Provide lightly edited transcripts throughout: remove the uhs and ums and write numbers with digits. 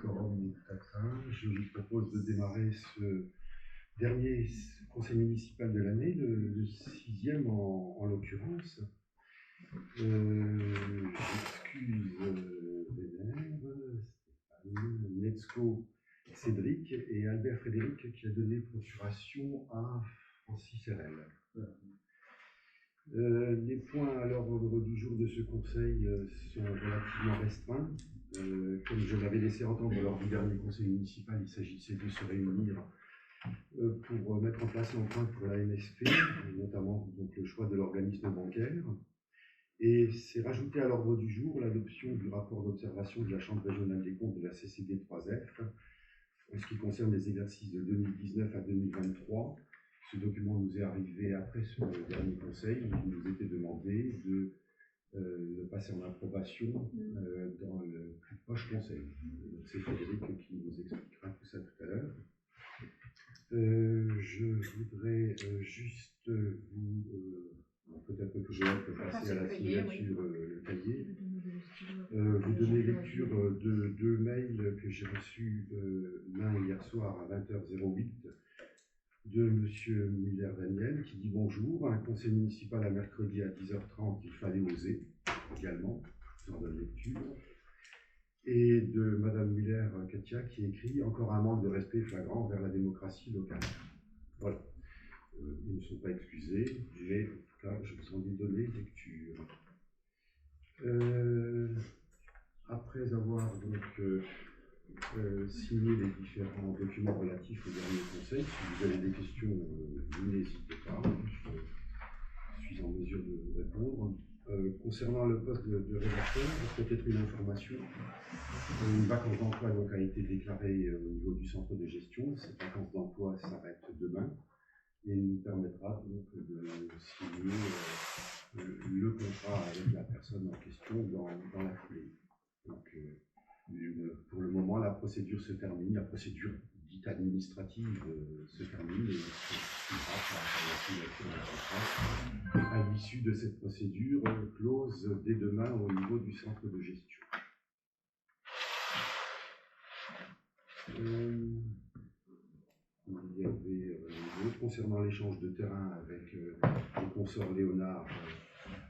quorum est atteint. Je vous propose de démarrer ce dernier conseil municipal de l'année, le sixième en l'occurrence. J'excuse Vénère, Stéphane, Netzko, Cédric et Albert Frédéric qui a donné procuration à Francis Herel. Les points à l'ordre du jour de ce conseil sont relativement restreints. Comme je l'avais laissé entendre lors du dernier conseil municipal, il s'agissait de se réunir pour mettre en place l'empreinte pour la MSP, notamment donc, le choix de l'organisme bancaire. Et c'est rajouté à l'ordre du jour l'adoption du rapport d'observation de la Chambre régionale des comptes de la CCD 3F en ce qui concerne les exercices de 2019 à 2023. Ce document nous est arrivé après ce dernier conseil, où il nous était demandé de le passer en approbation dans le plus proche conseil. C'est Frédéric qui nous expliquera tout ça tout à l'heure. Je voudrais juste vous... peut-être que je vais passer à la signature le cahier. Vous donner lecture de deux mails que j'ai reçus, l'un hier soir à 20h08 de M. Muller-Daniel qui dit bonjour, un conseil municipal à mercredi à 10h30, il fallait oser également, je vous en donne lecture. Et de Mme Muller-Katia qui écrit encore un manque de respect flagrant vers la démocratie locale. Voilà. Ils ne sont pas excusés, mais en tout cas, je vous en ai donné lecture. Après avoir donc signé les différents documents relatifs au dernier conseil, si vous avez des questions, vous n'hésitez pas, je suis en mesure de vous répondre. Concernant le poste de rédacteur, peut-être une information. Une vacance d'emploi donc, a été déclarée au niveau du centre de gestion. Cette vacance d'emploi s'arrête demain et nous permettra donc de signer le contrat avec la personne en question dans la foulée. Donc, pour le moment, la procédure se termine, la procédure dite administrative se termine et la signature d'un contrat à l'issue de cette procédure close dès demain au niveau du centre de gestion. Il y avait concernant l'échange de terrain avec le consort Léonard,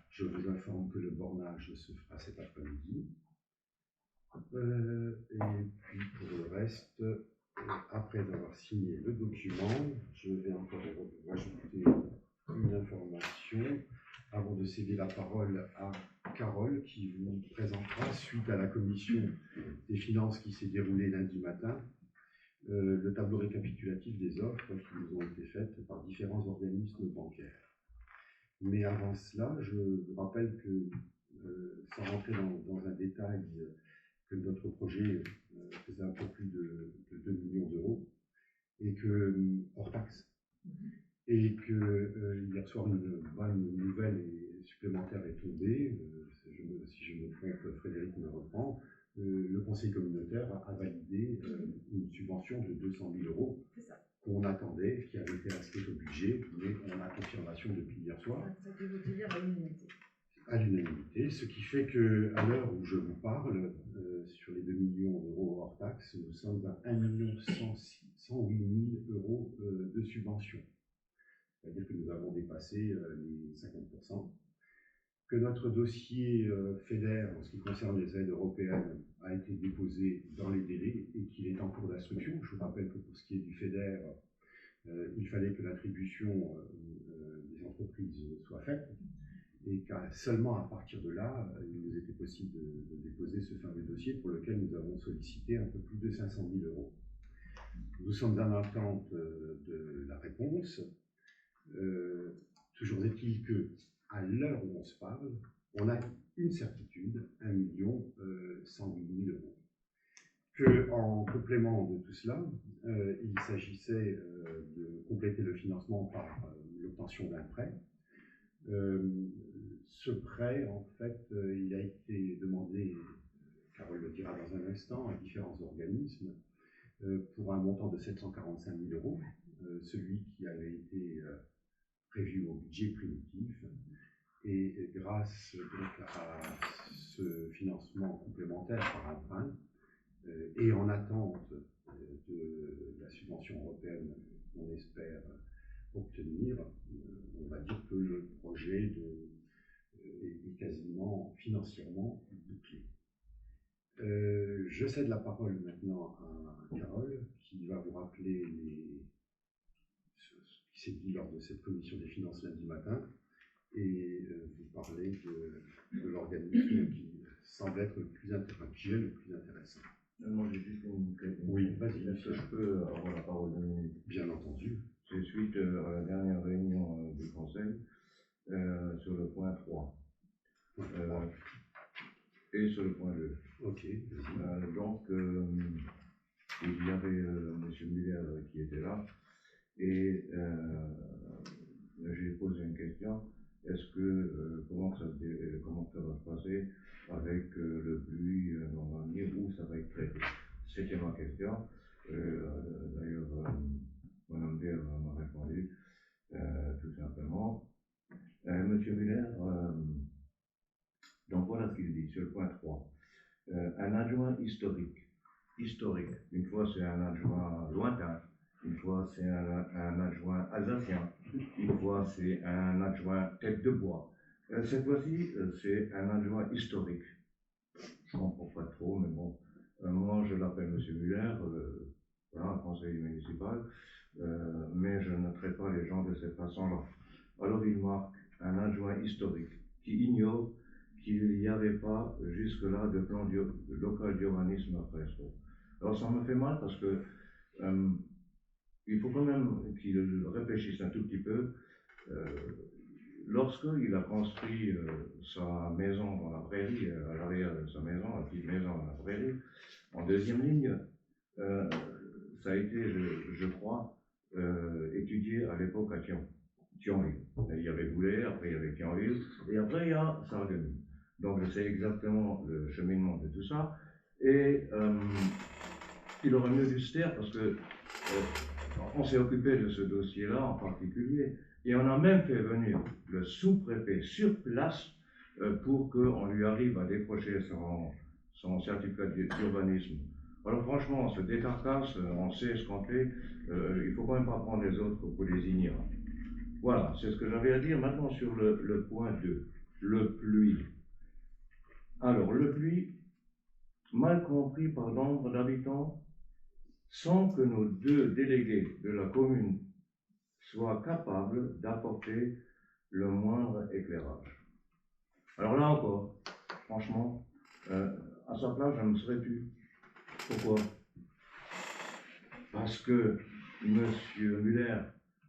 je vous informe que le bornage se fera cet après-midi. Et puis pour le reste, après avoir signé le document, je vais encore rajouter une information avant de céder la parole à Carole qui vous présentera, suite à la commission des finances qui s'est déroulée lundi matin, le tableau récapitulatif des offres qui nous ont été faites par différents organismes bancaires. Mais avant cela, je vous rappelle que, sans rentrer dans un détail, que notre projet faisait un peu plus de 2 millions d'euros, et que, hors taxe, et que hier soir une bonne nouvelle et supplémentaire est tombée, si je me trompe, Frédéric me reprend, le conseil communautaire a validé une subvention de 200 000 euros qu'on attendait, qui avait été inscrite au budget, mais on a confirmation depuis hier soir. Ça a été voté hier à l'unanimité. À l'unanimité, ce qui fait qu'à l'heure où je vous parle, sur les 2 millions d'euros hors taxe, nous sommes à 1 108 000 euros de subvention. C'est-à-dire que nous avons dépassé les 50%. Que notre dossier FEDER, en ce qui concerne les aides européennes, a été déposé dans les délais et qu'il est en cours d'instruction. Je vous rappelle que pour ce qui est du FEDER, il fallait que l'attribution des entreprises soit faite. Et seulement à partir de là, il nous était possible de déposer ce fameux dossier pour lequel nous avons sollicité un peu plus de 500 000 euros. Nous sommes en attente de la réponse. Toujours est-il qu'à l'heure où on se parle, on a une certitude, 1 108 000 euros. Qu'en complément de tout cela, il s'agissait de compléter le financement par l'obtention d'un prêt. Ce prêt, en fait, il a été demandé, Carole le dira dans un instant, à différents organismes pour un montant de 745 000 euros, celui qui avait été prévu au budget primitif. Et grâce donc, à ce financement complémentaire par emprunt, et en attente de la subvention européenne qu'on espère obtenir, on va dire que le projet est quasiment financièrement bouclé. Je cède la parole maintenant à Carole, qui va vous rappeler ce qui s'est dit lors de cette commission des finances lundi matin, et vous parler de l'organisme qui semble être le plus intéressant. Moi, j'ai juste une question. Oui, vas-y. Est-ce que je peux avoir la parole 2 minutes? Bien entendu. C'est suite à la dernière réunion du Conseil sur le point 3 et sur le point 2. Ok. Donc, il y avait M. Muller qui était là et j'ai posé une question. Est-ce que comment ça va se passer avec le pluie normalement, où ça va être traité? C'était ma question. D'ailleurs, Mme Baird m'a répondu tout simplement. Monsieur Muller, donc voilà ce qu'il dit sur le point 3. Un adjoint historique. Une fois c'est un adjoint lointain, une fois c'est un adjoint alsacien, une fois c'est un adjoint tête de bois. Cette fois-ci, c'est un adjoint historique. Je ne comprends pas trop, mais bon. Moi, je l'appelle M. Muller, voilà, un conseiller municipal, mais je ne traite pas les gens de cette façon-là. Alors, il marque un adjoint historique qui ignore qu'il n'y avait pas jusque-là de plan local d'urbanisme à Presco. Alors, ça me fait mal parce que il faut quand même qu'il réfléchisse un tout petit peu. Lorsqu'il a construit sa maison dans la prairie, à l'arrière de sa maison, la petite maison dans la prairie, en deuxième ligne, ça a été, je crois, étudié à l'époque à Thionville. Il y avait Boulay, après il y avait Thionville, et après il y a Sarreguemines. Donc je sais exactement le cheminement de tout ça, et il aurait mieux dû se taire parce que on s'est occupé de ce dossier-là en particulier. Et on a même fait venir le sous-préfet sur place pour qu'on lui arrive à décrocher son certificat d'urbanisme. Alors franchement, on se décarcasse, on sait ce qu'on fait, il ne faut quand même pas prendre les autres pour des ignorants. Voilà, c'est ce que j'avais à dire. Maintenant sur le point 2, le pluie. Alors le pluie, mal compris par nombre d'habitants, sans que nos deux délégués de la commune soit capable d'apporter le moindre éclairage. Alors là encore, franchement, à sa place, je ne me serais tu. Pourquoi? Parce que M. Muller,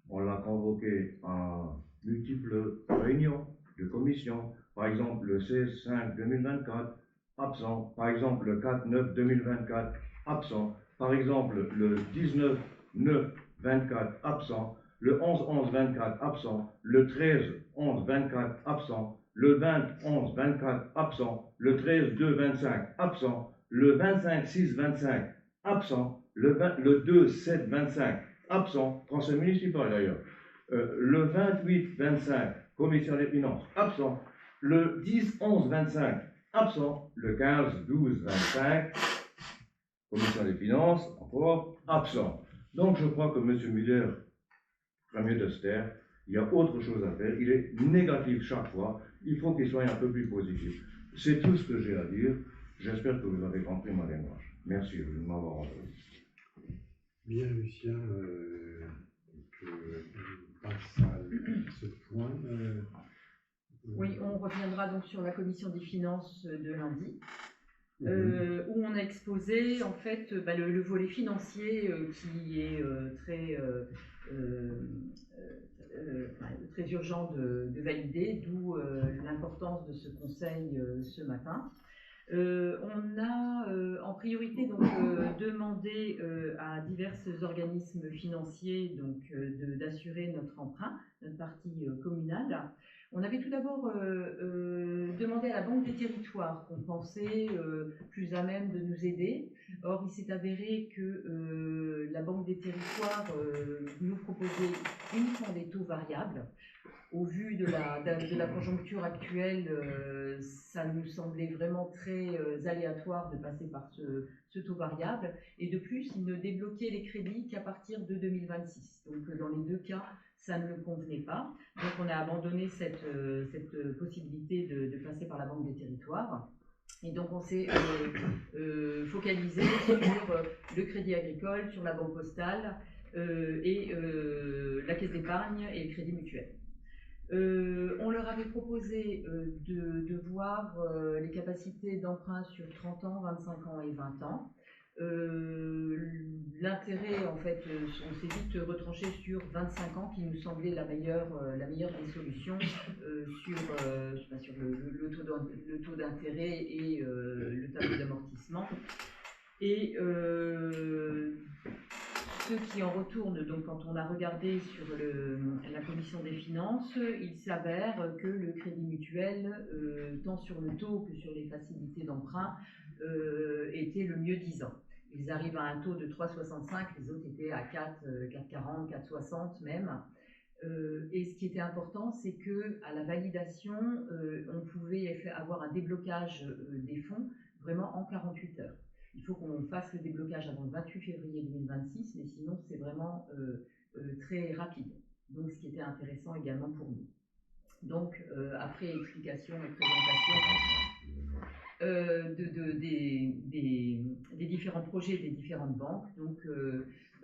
on l'a convoqué à multiples réunions de commissions. Par exemple, le 16/5/2024, absent. Par exemple, le 4/9/2024, absent. Par exemple, le 19/9/24, absent. Le 11/11/24, absent. Le 13/11/24, absent. Le 20/11/24, absent. Le 13/2/25, absent. Le 25/6/25, absent. Le 2/7/25, absent. Conseil municipal d'ailleurs. Le 28/25, commission des finances, absent. Le 10/11/25, absent. Le 15/12/25, commission des finances, encore, absent. Donc je crois que M. Muller ferait mieux de se taire. Il y a autre chose à faire. Il est négatif chaque fois. Il faut qu'il soit un peu plus positif. C'est tout ce que j'ai à dire. J'espère que vous avez compris ma démarche. Merci de m'avoir entendu. Bien, Lucien, on passe à ce point. Oui, on reviendra donc sur la commission des finances de lundi, où on a exposé en fait le volet financier qui est très urgent de valider, d'où l'importance de ce conseil ce matin. On a en priorité donc demandé à divers organismes financiers donc d'assurer notre emprunt, notre partie communale. On avait tout d'abord demandé à la Banque des Territoires qu'on pensait plus à même de nous aider. Or, il s'est avéré que la Banque des Territoires nous proposait uniquement des taux variables. Au vu de la conjoncture actuelle, ça nous semblait vraiment très aléatoire de passer par ce taux variable. Et de plus, il ne débloquait les crédits qu'à partir de 2026. Donc dans les deux cas, ça ne le convenait pas. Donc on a abandonné cette possibilité de passer par la Banque des Territoires. Et donc on s'est focalisé sur le Crédit Agricole, sur la Banque Postale et la Caisse d'Épargne et le Crédit Mutuel. On leur avait proposé de voir les capacités d'emprunt sur 30 ans, 25 ans et 20 ans. L'intérêt, en fait, on s'est vite retranché sur 25 ans, qui nous semblait la meilleure des solutions sur le taux d'intérêt et le tableau d'amortissement. Et ceux qui en retournent, donc quand on a regardé sur la commission des finances, il s'avère que le Crédit Mutuel, tant sur le taux que sur les facilités d'emprunt, était le mieux disant. Ils arrivent à un taux de 3,65, les autres étaient à 4,40, 4,60 même. Et ce qui était important, c'est qu'à la validation, on pouvait avoir un déblocage des fonds vraiment en 48 heures. Il faut qu'on fasse le déblocage avant le 28 février 2026, mais sinon c'est vraiment très rapide. Donc ce qui était intéressant également pour nous. Donc après explication et présentation des différents projets des différentes banques, donc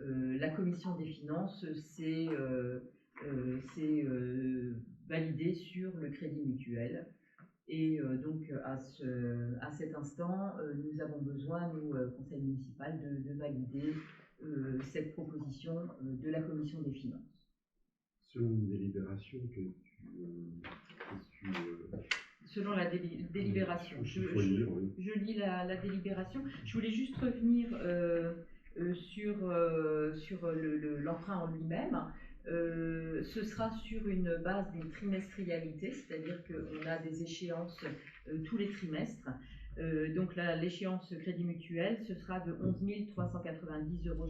la commission des finances s'est validée sur le Crédit Mutuel. Et donc à cet instant, nous avons besoin, nous, conseil municipal, de valider cette proposition de la commission des finances. Selon une délibération que tu selon la délibération. Je lis la délibération. Je voulais juste revenir sur l'emprunt en lui-même. Ce sera sur une base d'une trimestrialité, c'est-à-dire qu'on a des échéances tous les trimestres. Donc l'échéance Crédit Mutuel, ce sera de 11 390,66 €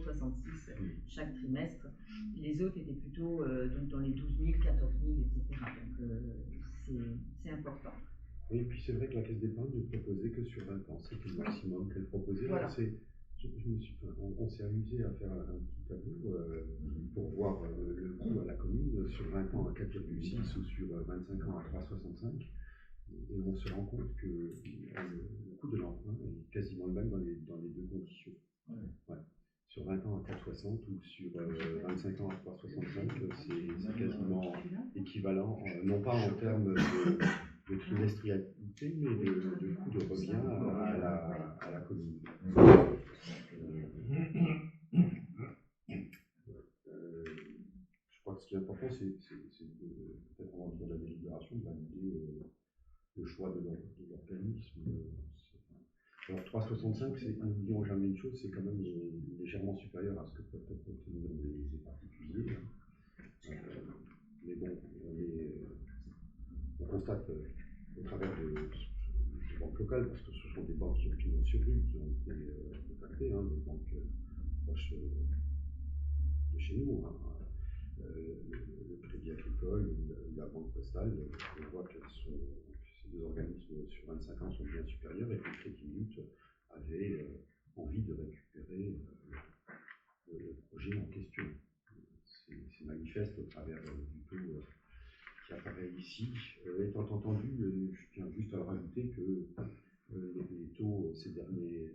chaque trimestre. Les autres étaient plutôt donc dans les 12 000, 14 000, etc. Donc c'est important. Oui, et puis c'est vrai que la Caisse d'Épargne ne proposait que sur 20 ans, c'était le maximum qu'elle proposait. Voilà. On s'est amusé à faire un petit tableau pour voir le coût à la commune sur 20 ans à 4,6 ou sur 25 ans à 3,65. Et on se rend compte que le coût de l'emprunt est quasiment le même dans les deux conditions. Ouais. Sur 20 ans à 4,60 ou sur 25 ans à 3,65, c'est quasiment équivalent, non pas en termes de trimestrialité, mais de coût de revient à la commune. Je crois que ce qui est important, c'est peut-être avant de dire la délibération, de valider le choix de l'organisme. Alors 3,65, nous disons jamais une chose, c'est quand même légèrement supérieur à ce que peuvent obtenir les particuliers. Mais bon, on constate au travers des banques locales, parce que ce sont des banques qui ont pignon sur rue, qui ont été contactées, des banques proches de chez nous, le Crédit Agricole ou la Banque Postale. On voit que ces deux organismes sur 25 ans sont bien supérieurs et que le Crédit Mutuel avait envie de récupérer le projet en question. C'est manifeste au travers du taux qui apparaît ici. Étant entendu, je tiens juste à rajouter que les taux ces derniers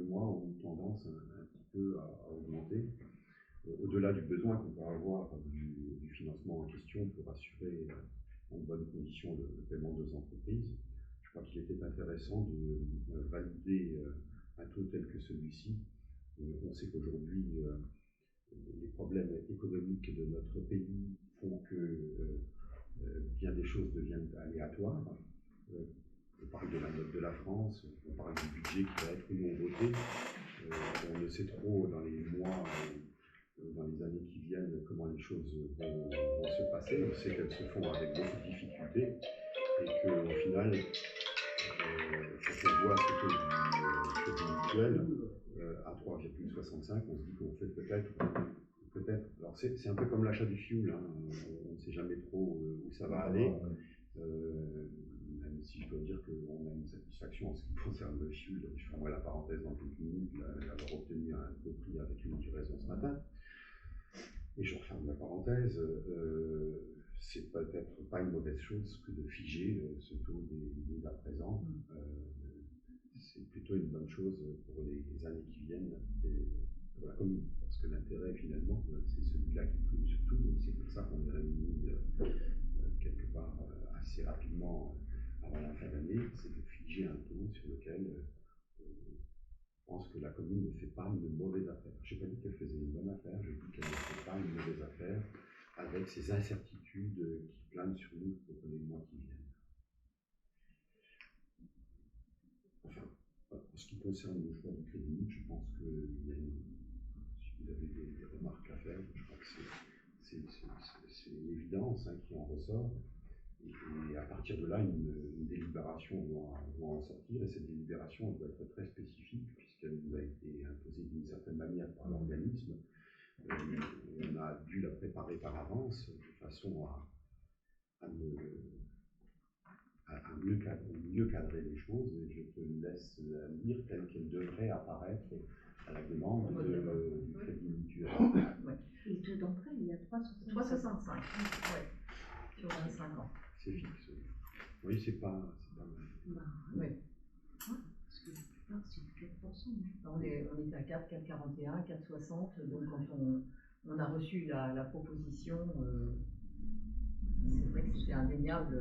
mois ont une tendance un petit peu à augmenter, au-delà du besoin qu'on peut avoir du financement en question pour assurer en bonnes conditions le paiement de nos entreprises. Je crois qu'il était intéressant de valider un taux tel que celui-ci. On sait qu'aujourd'hui, les problèmes économiques de notre pays font que bien des choses deviennent aléatoires. On parle de la note de la France, on parle du budget qui va être ou non voté. On ne sait trop dans les mois, dans les années qui viennent, comment les choses vont se passer. On sait qu'elles se font avec beaucoup de difficultés et qu'au final, quand on voit ce taux du mutuel à 3,65, on se dit qu'on fait peut-être peut-être, alors c'est un peu comme l'achat du fioul, hein, on ne sait jamais trop où ça va aller. Même si je dois dire qu'on a une satisfaction en ce qui concerne le fioul, je fermerai la parenthèse dans quelques minutes, avoir obtenu un beau prix avec une du raison ce matin. Et je referme la parenthèse, c'est peut-être pas une mauvaise chose que de figer ce taux dès à présent. C'est plutôt une bonne chose pour les années qui viennent et pour la commune, parce que l'intérêt finalement, c'est celui-là qui prime surtout, et c'est pour ça qu'on est réunis quelque part assez rapidement avant la fin d'année, c'est de figer un taux sur lequel je pense que la commune ne fait pas une mauvaise affaire. Je n'ai pas dit qu'elle faisait une bonne affaire, je dis qu'elle ne fait pas une mauvaise affaire avec ces incertitudes qui planent sur nous pour les mois qui viennent. Enfin, en ce qui concerne le choix du crédit unique, je pense que si vous avez des remarques à faire, je crois que c'est une évidence qui en ressort. Et à partir de là, une délibération doit en sortir, et cette délibération doit être très spécifique, puisqu'elle nous a été imposée d'une certaine manière par l'organisme. On a dû la préparer par avance, de façon à mieux cadrer les choses, et je te laisse lire telle qu'elle devrait apparaître à la demande du crédit mutuel. Et le taux d'emprunt, il y a 3,65. 3,65, oui, sur 25 ans. C'est fixe. Oui, c'est pas mal. Oui. Parce que la plupart, c'est 4%. On était à 4, 4,41, 4,60. Donc quand on a reçu la proposition, c'est vrai que c'était indéniable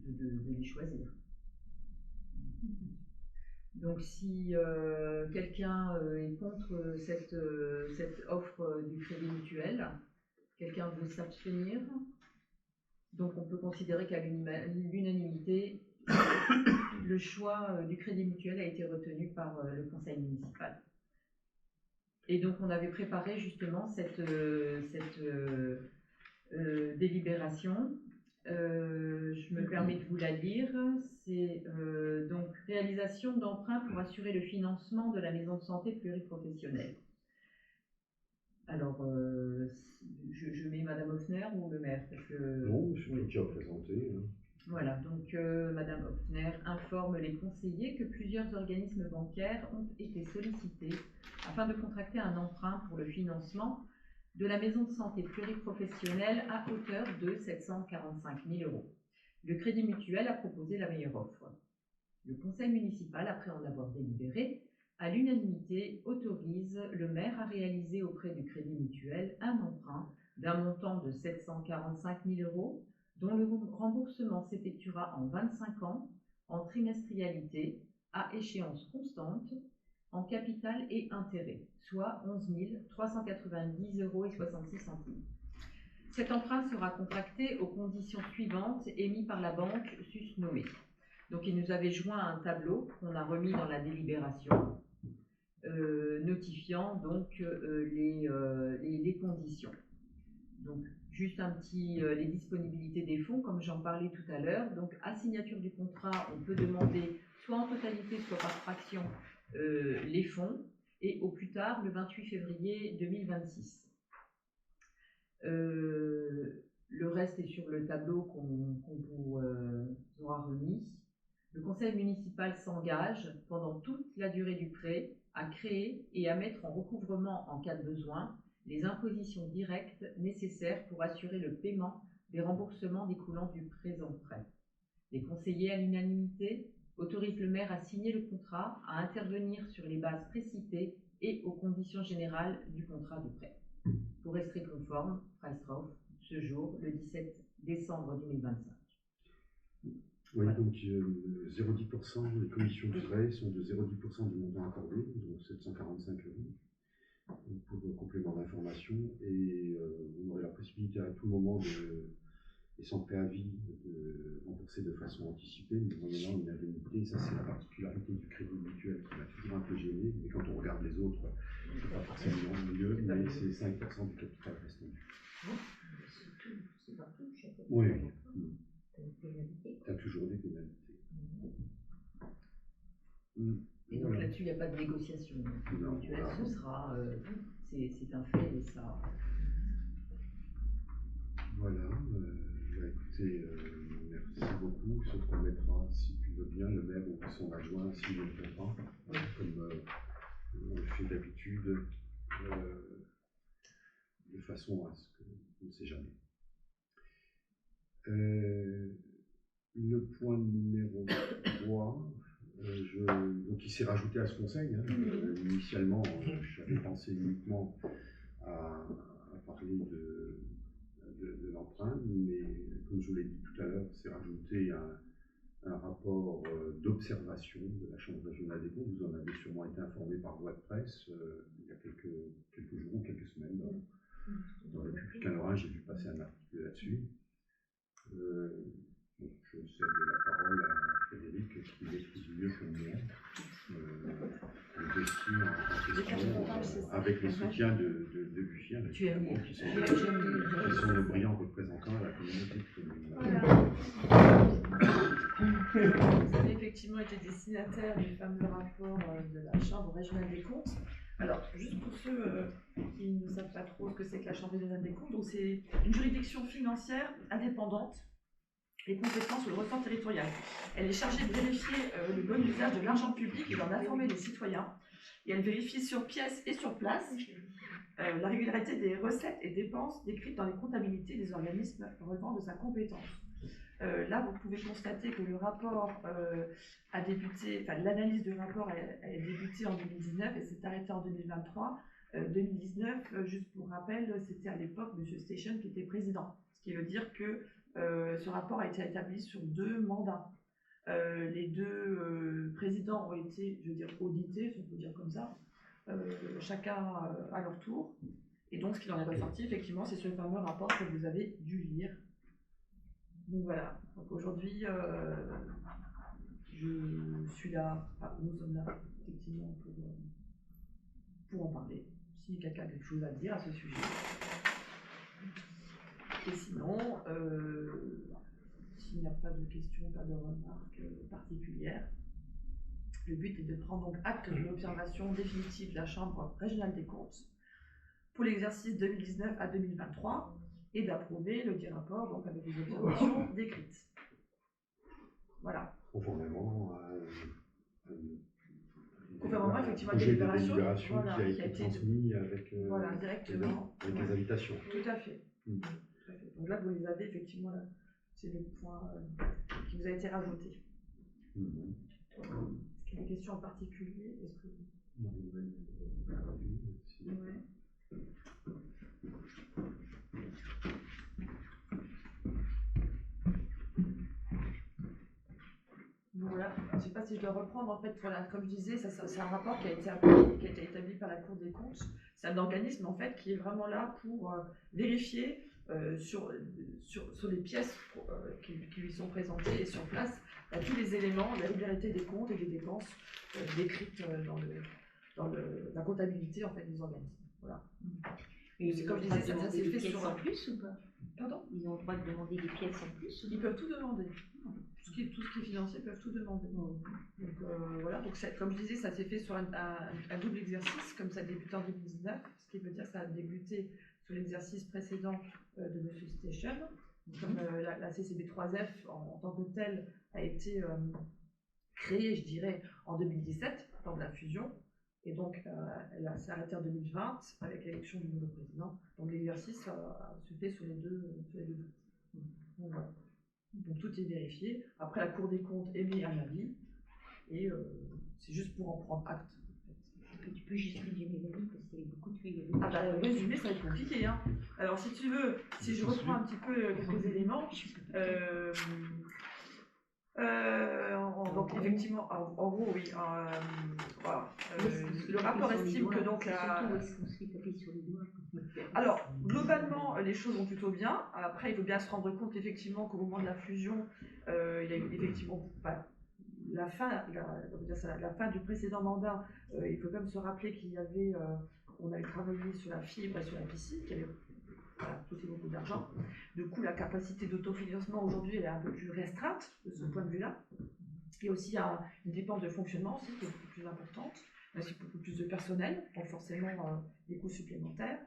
de les choisir. Donc si quelqu'un est contre cette offre du crédit mutuel, quelqu'un veut s'abstenir, donc on peut considérer qu'à l'unanimité, le choix du crédit mutuel a été retenu par le conseil municipal. Et donc on avait préparé justement cette délibération. Je me permets de vous la lire. C'est donc réalisation d'emprunts pour assurer le financement de la maison de santé pluriprofessionnelle. Alors, je mets Madame Hoffner ou le maire parce que... Non, je suis qui a présenté. Hein. Voilà, donc Madame Hoffner informe les conseillers que plusieurs organismes bancaires ont été sollicités afin de contracter un emprunt pour le financement de la maison de santé pluriprofessionnelle à hauteur de 745 000 €. Le Crédit Mutuel a proposé la meilleure offre. Le conseil municipal, après en avoir délibéré, à l'unanimité, autorise le maire à réaliser auprès du Crédit Mutuel un emprunt d'un montant de 745 000 €, dont le remboursement s'effectuera en 25 ans, en trimestrialité, à échéance constante, en capital et intérêt, soit 11 390,66 €. Cet emprunt sera contracté aux conditions suivantes émises par la banque susnommée. Donc il nous avait joint un tableau qu'on a remis dans la délibération, notifiant donc les conditions. Donc juste un petit, les disponibilités des fonds, comme j'en parlais tout à l'heure. Donc à signature du contrat, on peut demander soit en totalité, soit par fraction les fonds, et au plus tard le 28 février 2026. Le reste est sur le tableau qu'on vous aura remis. Le conseil municipal s'engage pendant toute la durée du prêt à créer et à mettre en recouvrement en cas de besoin les impositions directes nécessaires pour assurer le paiement des remboursements découlant du présent prêt. Les conseillers, à l'unanimité, autorisent le maire à signer le contrat, à intervenir sur les bases précitées et aux conditions générales du contrat de prêt. Pour rester conforme, Freistroff, ce jour, le 17 décembre 2025. Oui, Voilà. donc 0,10%, les commissions de frais sont de 0,10% du montant accordé, donc 745 €. Pour complément d'information, et vous aurez la possibilité à tout moment et sans préavis de rembourser de façon anticipée, mais moyennant une indemnité. Ça, c'est la particularité du crédit mutuel qui m'a toujours un peu gêné, mais quand on regarde les autres, c'est pas forcément mieux, mais c'est 5% du capital restant. C'est partout, chaque fois. Oui. T'as une pénalité. Tu as toujours des pénalités. Et donc là-dessus, il n'y a pas de négociation. Non, Mutuelle, voilà. ce sera, c'est un fait et ça. Voilà, bah, écoutez, merci beaucoup. Sauf qu'on mettra, si tu veux bien, le maire ou son adjoint, si je ne comprends pas, comme on le fait d'habitude, de façon à ce qu'on ne sait jamais. Le point numéro 3, donc il s'est rajouté à ce conseil. Hein. Initialement, j'avais pensé uniquement à parler de l'emprunt, mais comme je vous l'ai dit tout à l'heure, c'est rajouté un rapport d'observation de la Chambre régionale des comptes. Vous en avez sûrement été informé par voie de presse il y a quelques jours ou quelques semaines. Dans le Publicain Lorrain, j'ai vu passer un article là-dessus. Donc je cède la parole à Frédéric qui maîtrise mieux que moi le dossier en question, avec le soutien de Lucien, qui sont nos brillants représentants à la communauté de communes. Vous avez effectivement été destinataire du fameux rapport de la Chambre régionale des comptes. Alors, juste pour ceux qui ne savent pas trop ce que c'est que la Chambre régionale des comptes, donc c'est une juridiction financière indépendante et compétente sur le ressort territorial. Elle est chargée de vérifier le bon usage de l'argent public et d'en informer les citoyens. Et elle vérifie sur pièce et sur place la régularité des recettes et dépenses décrites dans les comptabilités des organismes relevant de sa compétence. Là, vous pouvez constater que le rapport a débuté, enfin l'analyse du rapport a débuté en 2019 et s'est arrêtée en 2023. 2019, juste pour rappel, c'était à l'époque M. Station qui était président. Ce qui veut dire que ce rapport a été établi sur 2 mandats. Les 2 présidents ont été, je veux dire, audités, si on peut dire comme ça, chacun à leur tour. Et donc, ce qui en est ressorti, effectivement, c'est ce fameux rapport que vous avez dû lire. Donc voilà. Donc aujourd'hui, je suis là, enfin, nous sommes là, effectivement, pour en parler. Si quelqu'un a quelque chose à dire à ce sujet. Et sinon, s'il n'y a pas de questions, pas de remarques particulières, le but est de prendre donc acte de l'observation définitive de la Chambre régionale des comptes pour l'exercice 2019 à 2023 et d'approuver le dit rapport donc avec les observations décrites. Voilà. Conformément effectivement, projet de délibération, délibération voilà, qui a été transmis avec, voilà, directement avec les invitations. Tout à fait. Tout à fait. Donc là, vous les avez effectivement là. C'est le point qui vous a été rajouté. Est-ce qu'il y a des questions en particulier? Est-ce que... Ouais. Voilà, je ne sais pas si je dois reprendre, en fait, voilà, comme je disais, c'est un rapport qui a été établi par la Cour des comptes. C'est un organisme, en fait, qui est vraiment là pour vérifier sur les pièces qui lui sont présentées et sur place tous les éléments de la régularité des comptes et des dépenses décrites dans la comptabilité, en fait, des organismes. Voilà. Et c'est comme je disais, ça s'est fait sur en plus ou pas? Pardon? Ils ont le droit de demander des pièces en plus? Ils peuvent tout demander. Tout ce qui est financier, ils peuvent tout demander. Donc voilà, donc comme je disais, ça s'est fait sur un double exercice, comme ça a débuté en 2019, ce qui veut dire que ça a débuté sur l'exercice précédent de M. Station. Comme la CCB 3F en tant que telle a été créée, je dirais, en 2017, lors de la fusion. Et donc, elle s'est arrêtée en 2020 avec l'élection du nouveau président. Donc, l'exercice se fait sur les deux dates. Donc, voilà. Donc, tout est vérifié. Après, la Cour des comptes émet un avis. Et c'est juste pour en prendre acte. En fait. Tu peux juste résumer l'avis parce qu'il y a beaucoup de feuilles. Ah bah, résumer, ça va être compliqué. Hein. Alors, si tu veux, si je reprends un petit peu quelques éléments. Donc effectivement, en gros, oui. Voilà. Le rapport estime que donc alors globalement, les choses vont plutôt bien. Après, il faut bien se rendre compte effectivement qu'au moment de la fusion, il y a eu effectivement la fin du précédent mandat. Il faut quand même se rappeler qu'il y avait, on avait travaillé sur la fibre et sur la piscine, qui avait coûté beaucoup d'argent. Du coup, la capacité d'autofinancement aujourd'hui, elle est un peu plus restreinte de ce point de vue-là. Il y a aussi une dépense de fonctionnement aussi qui est beaucoup plus importante. Il y a aussi beaucoup plus de personnel, donc forcément des coûts supplémentaires.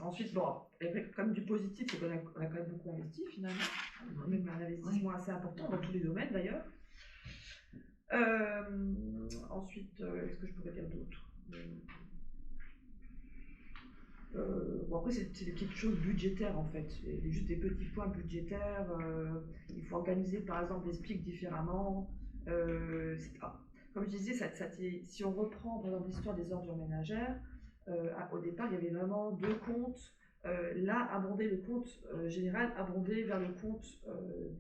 Ensuite, bon, comme du positif, c'est qu'on a quand même beaucoup investi finalement, même un investissement assez important dans tous les domaines d'ailleurs. Ensuite, qu'est-ce que je pourrais dire d'autre? Bon, après, c'est des petites choses budgétaires en fait, juste des petits points budgétaires. Il faut organiser par exemple les SPIC différemment. Comme je disais, si on reprend par exemple l'histoire des ordures ménagères, au départ il y avait vraiment deux comptes. Là, abonder le compte général, abonder vers le compte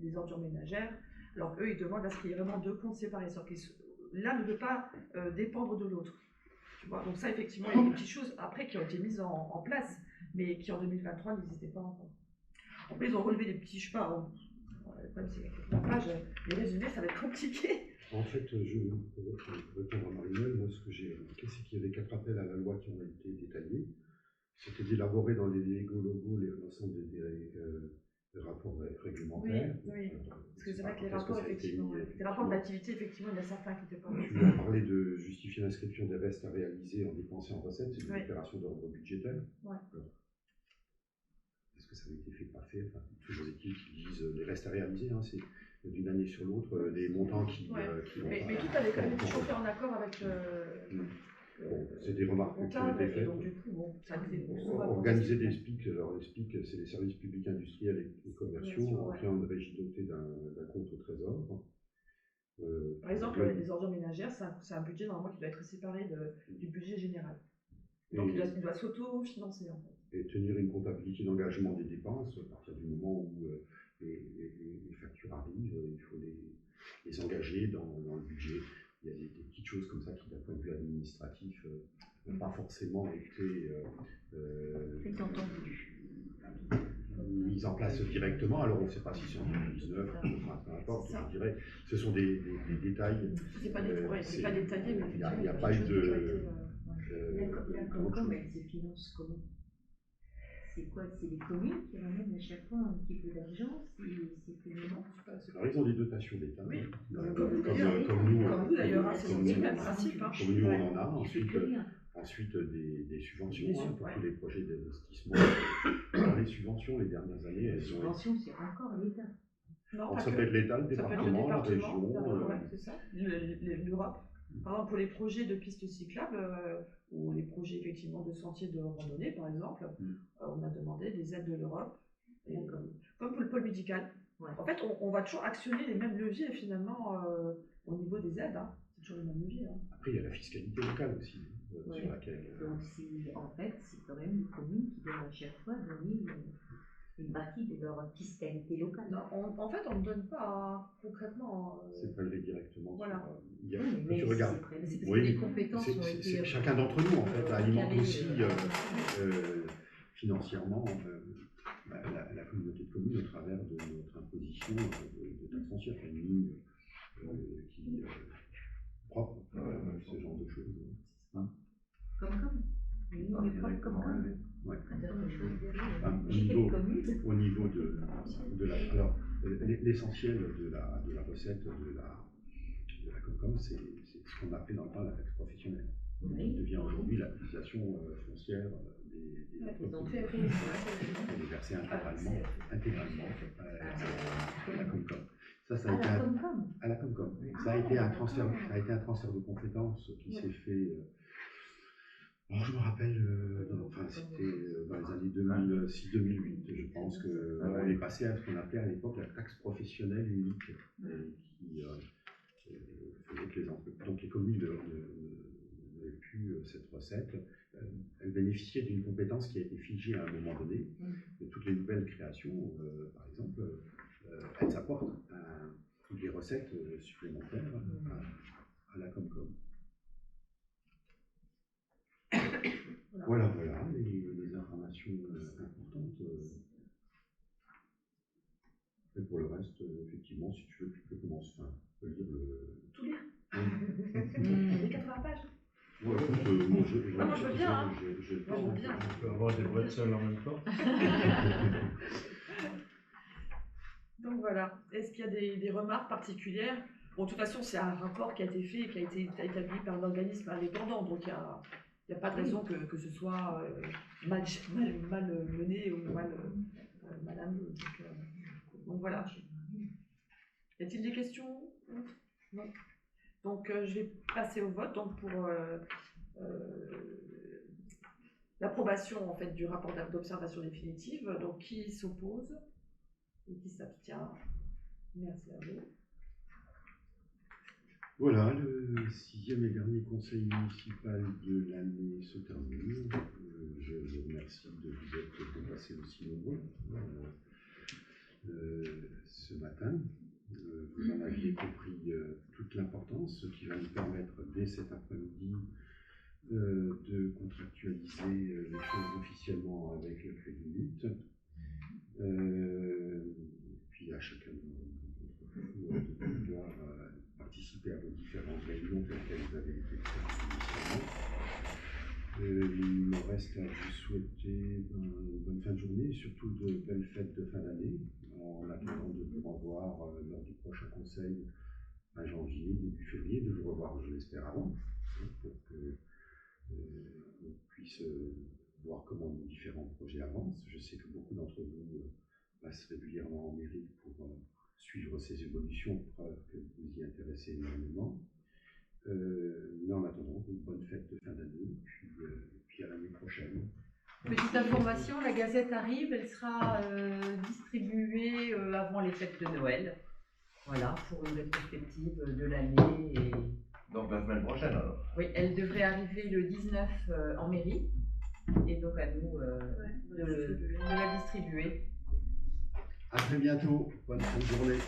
des ordures ménagères. Alors eux, ils demandent à ce qu'il y ait vraiment deux comptes séparés. L'un ne peut pas dépendre de l'autre. Donc ça, effectivement, il y a des petites choses après qui ont été mises en place, mais qui en 2023 n'existaient pas encore. Après, ils ont relevé des petits, je sais pas, le problème c'est que la page, les résumés, ça va être compliqué. En fait, pour répondre à Marie-Noël, moi, ce que j'ai remarqué, c'est qu'il y avait 4 appels à la loi qui ont été détaillés. C'était d'élaborer dans les logos l'ensemble des rapports réglementaires. Oui. Parce que c'est vrai que les rapports, effectivement, les rapports d'activité, effectivement, il y en a certains qui n'étaient pas. Tu as parlé de justifier l'inscription des restes à réaliser en dépenses et en recettes, c'est une opération d'ordre budgétaire. Ouais. Est-ce que ça avait été fait, pas fait? Enfin, toujours est-il qu'ils disent les restes à réaliser, hein, c'est d'une année sur l'autre, les montants qui vont. Mais tout avait quand même toujours fait en accord avec c'est des remarques qui ont été faites. Donc, du coup, bon, ça organiser des SPIC, alors les SPIC, c'est les services publics industriels et commerciaux, en créant une régie dotée d'un compte au trésor. Par exemple, les ordures ménagères, c'est un budget normalement qui doit être séparé du budget général. Donc il doit s'auto-financer en fait. Et tenir une comptabilité d'engagement des dépenses, à partir du moment où les factures arrivent, il faut les engager dans le budget. Il y a des petites choses comme ça qui, d'un point de vue administratif, n'ont pas forcément été mises en place directement. Alors on ne sait pas si c'est en 2019, peu importe, je dirais, ce sont des détails. C'est pas détaillé, mais il n'y a pas eu de... La Comcom, elle se finance comment? C'est quoi? C'est les communes qui ramènent à chaque fois un petit peu d'argent? C'est comment? Alors ils ont des dotations d'État, oui. Comme nous d'ailleurs, c'est le même principe. Comme nous on en a, ensuite des subventions pour tous les projets d'investissement. Les subventions les dernières années, elles ont... Les subventions, c'est encore l'État. Non, ça peut être l'État, le département, la région. C'est ça, l'Europe. Par exemple, pour les projets de pistes cyclables ou les projets effectivement de sentiers de randonnée, par exemple, on a demandé des aides de l'Europe, comme pour le pôle médical. Ouais. En fait, on va toujours actionner les mêmes leviers finalement au niveau des aides. C'est toujours les mêmes leviers. Après, il y a la fiscalité locale aussi, sur laquelle... Donc, en fait, c'est quand même les communes qui doivent à chaque fois donner une partie de leur fiscalité locale. Non, en fait, on ne donne pas concrètement. C'est prélevé directement. Voilà. Mais tu regardes. Les compétences ont été. Chacun d'entre nous, en fait, alimente aussi financièrement la communauté de communes au travers de notre imposition de taxe foncière, une ligne qui propre ce genre de choses. Au niveau de la... Alors, l'essentiel de la recette de la Comcom, c'est ce qu'on a appelé dans le temps la taxe professionnelle, qui devient aujourd'hui la cotisation foncière des entreprises. Elle est versée intégralement à la Comcom. Ça a été à la Comcom. Ça a été un transfert de compétences qui s'est fait. Je me rappelle, c'était dans les années 2006-2008, je pense qu'on est passé à ce qu'on appelait à l'époque la taxe professionnelle unique, qui faisait que les communes n'avaient plus cette recette. Elles bénéficiaient d'une compétence qui a été figée à un moment donné. Et toutes les nouvelles créations, par exemple, elles apportent des recettes supplémentaires à la Comcom. Voilà les informations importantes. Et pour le reste, effectivement, si tu veux, tu peux commencer. Enfin, tu peux lire le. Tout lire. Les 80 pages. Ouais, moi je veux bien. Tu peux avoir des boîtes seules en même temps. Donc voilà. Est-ce qu'il y a des remarques particulières? Bon, de toute façon, c'est un rapport qui a été fait et qui a été établi par un organisme indépendant, donc il n'y a pas de raison que ce soit mal mené ou mal amené. Donc voilà. Y a-t-il des questions? Non. Donc je vais passer au vote donc pour l'approbation en fait du rapport d'observation définitive. Donc qui s'oppose et qui s'abstient? Merci à vous. Voilà, le 6e et dernier conseil municipal de l'année se termine. Je vous remercie de vous être passés aussi nombreux ce matin. Vous en aviez compris toute l'importance, ce qui va nous permettre dès cet après-midi de contractualiser les choses officiellement avec le Crédit Mutuel. Puis à chacun de pouvoir participer à vos différentes réunions pour lesquelles vous avez été initialement. Il me reste à vous souhaiter une bonne fin de journée et surtout de belles fêtes de fin d'année, en attendant de vous revoir lors du prochain conseil à janvier, début février, de vous revoir, je l'espère, avant, pour que on puisse voir comment nos différents projets avancent. Je sais que beaucoup d'entre vous passent régulièrement en mairie pour suivre ces évolutions, preuve que vous y intéressez énormément. Mais en attendant, une bonne fête de fin d'année, puis à l'année prochaine. Petite information, la Gazette arrive, elle sera distribuée avant les fêtes de Noël. Voilà, pour une rétrospective de l'année. Donc la semaine prochaine alors? Oui, elle devrait arriver le 19 en mairie, et donc à nous de la distribuer. À très bientôt, bonne fin de journée.